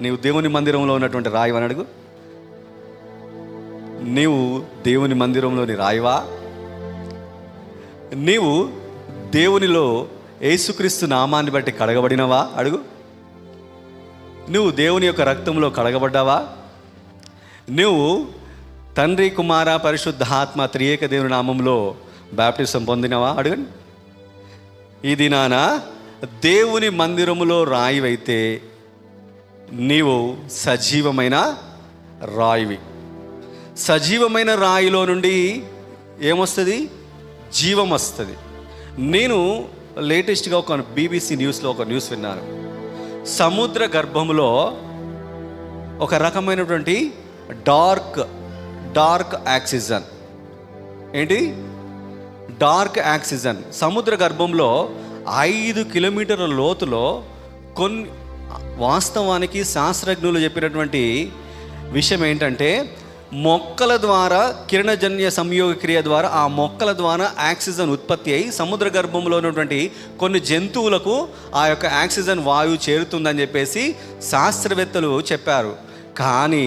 నీవు దేవుని మందిరంలో ఉన్నటువంటి రాయి అని అడుగు. నీవు దేవుని మందిరంలోని రాయివా? నీవు దేవునిలో యేసుక్రీస్తు నామాన్ని బట్టి కడగబడినవా? అడుగు. నువ్వు దేవుని యొక్క రక్తంలో కడగబడ్డావా? నువ్వు తండ్రి, కుమార, పరిశుద్ధ ఆత్మ త్రియేక దేవుని నామంలో బాప్టిజం పొందినవా? అడగండి. ఈ దినాన దేవుని మందిరములో రాయివైతే నీవు సజీవమైన రాయివి. సజీవమైన రాయిలో నుండి ఏమొస్తుంది? జీవం వస్తుంది. నేను లేటెస్ట్గా ఒక BBC న్యూస్లో ఒక న్యూస్ విన్నాను. సముద్ర గర్భంలో ఒక రకమైనటువంటి డార్క్ ఆక్సిజన్. ఏంటి? డార్క్ ఆక్సిజన్ సముద్ర గర్భంలో 5 కిలోమీటర్ల లోతులో వాస్తవానికి శాస్త్రజ్ఞులు చెప్పినటువంటి విషయం ఏంటంటే, మొక్కల ద్వారా కిరణజన్య సంయోగ క్రియ ద్వారా ఆ మొక్కల ద్వారా ఆక్సిజన్ ఉత్పత్తి అయి సముద్ర గర్భంలో ఉన్నటువంటి కొన్ని జంతువులకు ఆ యొక్క ఆక్సిజన్ వాయువు చేరుతుందని చెప్పేసి శాస్త్రవేత్తలు చెప్పారు. కానీ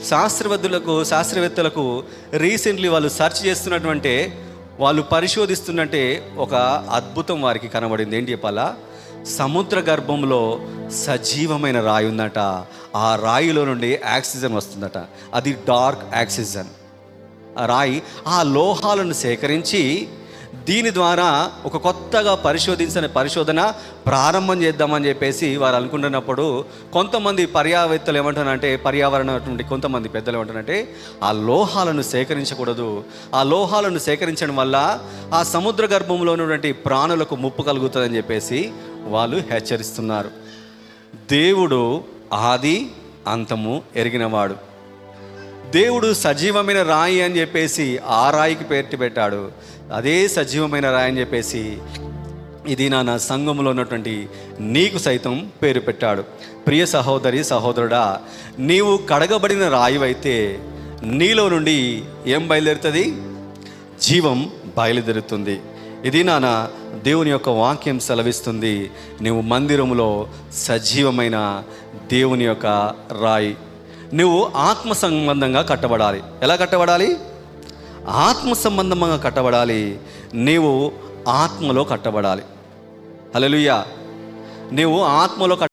శాస్త్రవేత్తలకు రీసెంట్లీ వాళ్ళు సెర్చ్ చేస్తున్నటువంటి, వాళ్ళు పరిశోధిస్తున్నట్టే ఒక అద్భుతం వారికి కనబడింది. ఏంటి చెప్పాలా? సముద్ర గర్భంలో సజీవమైన రాయి ఉందట. ఆ రాయిలో నుండి ఆక్సిజన్ వస్తుందట. అది డార్క్ ఆక్సిజన్. ఆ రాయి ఆ లోహాలను సేకరించి దీని ద్వారా ఒక కొత్తగా పరిశోధన ప్రారంభం చేద్దామని చెప్పేసి వారు అనుకుంటున్నప్పుడు కొంతమంది పర్యావేత్తలు ఏమంటారంటే, పర్యావరణటువంటి కొంతమంది పెద్దలు ఏమంటారంటే, ఆ లోహాలను సేకరించకూడదు. ఆ లోహాలను సేకరించడం వల్ల ఆ సముద్ర గర్భంలో ఉన్నటువంటి ప్రాణులకు ముప్పు కలుగుతుందని చెప్పేసి వాళ్ళు హెచ్చరిస్తున్నారు. దేవుడు ఆది అంతము ఎరిగినవాడు. దేవుడు సజీవమైన రాయి అని చెప్పేసి ఆ రాయికి పేరు పెట్టాడు. అదే సజీవమైన రాయి అని చెప్పేసి ఇది నా సంఘంలో ఉన్నటువంటి నీకు సైతం పేరు పెట్టాడు. ప్రియ సహోదరి, సహోదరుడా, నీవు కడగబడిన రాయివైతే నీలో నుండి ఏం బయలుదేరుతుంది? జీవం బయలుదేరుతుంది. ఇది దేవుని యొక్క వాక్యం సెలవిస్తుంది. నీవు మందిరములో సజీవమైన దేవుని యొక్క రాయి. నువ్వు ఆత్మ సంబంధంగా కట్టబడాలి. ఎలా కట్టబడాలి? ఆత్మ సంబంధంగా కట్టబడాలి. నీవు ఆత్మలో కట్టబడాలి. హల్లెలూయా. నీవు ఆత్మలో